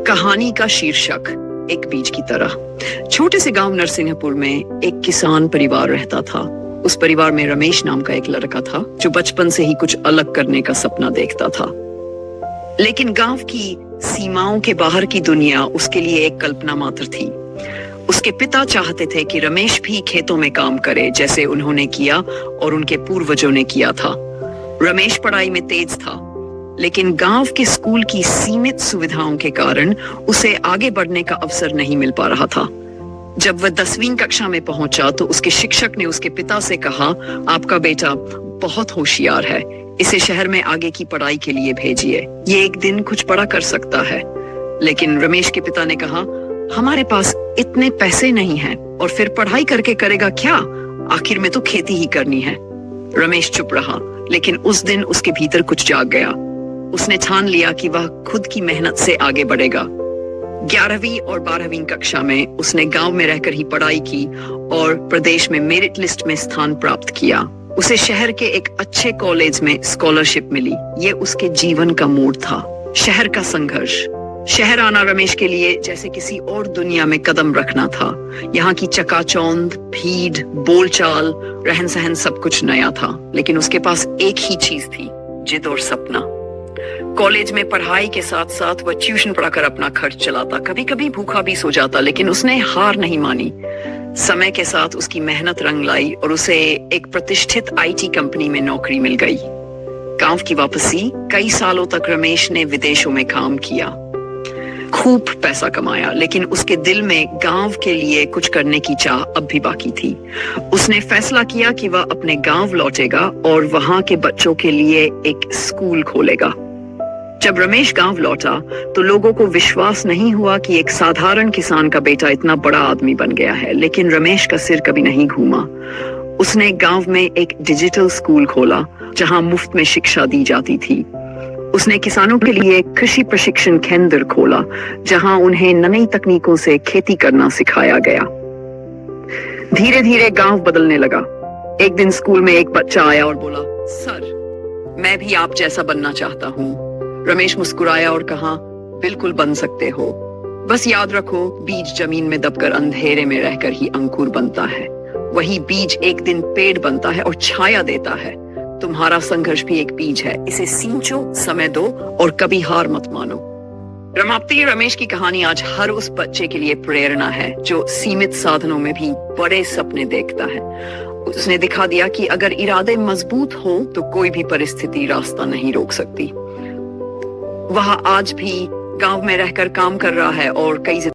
कहानी का शीर्षक एक बीज की तरह। छोटे से गांव नरसिंहपुर में एक किसान परिवार रहता था। उस परिवार में रमेश नाम का एक लड़का था जो बचपन से ही कुछ अलग करने का सपना देखता था। लेकिन गांव की सीमाओं के बाहर की दुनिया उसके लिए एक कल्पना मात्र थी। उसके पिता चाहते थे कि रमेश भी खेतों में काम करे जैसे उन्होंने किया और उनके पूर्वजों ने किया था। रमेश पढ़ाई में तेज था, लेकिन गांव के स्कूल की सीमित सुविधाओं के कारण उसे आगे बढ़ने का अवसर नहीं मिल पा रहा था। जब वह 10वीं कक्षा में पहुंचा तो उसके शिक्षक ने उसके पिता से कहा, आपका बेटा बहुत होशियार है, इसे शहर में आगे की पढ़ाई के लिए भेजिए, ये एक दिन कुछ बड़ा कर सकता है। लेकिन रमेश के पिता ने कहा, हमारे पास इतने पैसे नहीं हैं और फिर पढ़ाई करके करेगा क्या, आखिर में तो खेती ही करनी है। रमेश चुप रहा, लेकिन उस दिन उसके भीतर कुछ जाग गया। उसने ठान लिया कि वह खुद की मेहनत से आगे बढ़ेगा। 11वीं और 12वीं कक्षा में उसने गांव में रहकर ही पढ़ाई की और प्रदेश में मेरिट लिस्ट में स्थान प्राप्त किया। उसे शहर के एक अच्छे कॉलेज में स्कॉलरशिप मिली। ये उसके जीवन का मोड़ था। शहर का संघर्ष। शहर आना रमेश के लिए जैसे किसी और दुनिया में कदम रखना था। यहाँ की चकाचौंध, भीड़, बोलचाल, रहन सहन सब कुछ नया था। लेकिन उसके पास एक ही चीज थी, जिद और सपना। कॉलेज में पढ़ाई के साथ साथ वह ट्यूशन पढ़ाकर अपना खर्च चलाता, कभी कभी भूखा भी सो जाता, लेकिन उसने हार नहीं मानी। समय के साथ उसकी मेहनत रंग लाई और उसे एक प्रतिष्ठित आईटी कंपनी में नौकरी मिल गई। गांव की वापसी। कई सालों तक रमेश ने विदेशों में काम किया, खूब पैसा कमाया, लेकिन उसके दिल में गांव के लिए कुछ करने की चाह अब भी बाकी थी। उसने फैसला किया कि वह अपने गांव लौटेगा और वहां के बच्चों के लिए एक स्कूल खोलेगा। जब रमेश गांव लौटा तो लोगों को विश्वास नहीं हुआ कि एक साधारण किसान का बेटा इतना बड़ा आदमी बन गया है। लेकिन रमेश का सिर कभी नहीं घूमा। उसने गांव में एक डिजिटल स्कूल खोला जहां मुफ्त में शिक्षा दी जाती थी। उसने किसानों के लिए कृषि प्रशिक्षण केंद्र खोला जहां उन्हें नई तकनीकों से खेती करना सिखाया गया। धीरे धीरे गांव बदलने लगा। एक दिन स्कूल में एक बच्चा आया और बोला, सर, मैं भी आप जैसा बनना चाहता हूँ। रमेश मुस्कुराया और कहा, बिल्कुल बन सकते हो, बस याद रखो, बीज जमीन में दबकर अंधेरे में रहकर ही अंकुर बनता है। वही बीज एक दिन पेड़ बनता है और छाया देता है। तुम्हारा संघर्ष भी एक बीज है, इसे सींचो, समय दो और कभी हार मत मानो। रमापति रमेश की कहानी आज हर उस बच्चे के लिए प्रेरणा है जो सीमित साधनों में भी बड़े सपने देखता है। उसने दिखा दिया कि अगर इरादे मजबूत हो तो कोई भी परिस्थिति रास्ता नहीं रोक सकती। वह आज भी गांव में रहकर काम कर रहा है और कई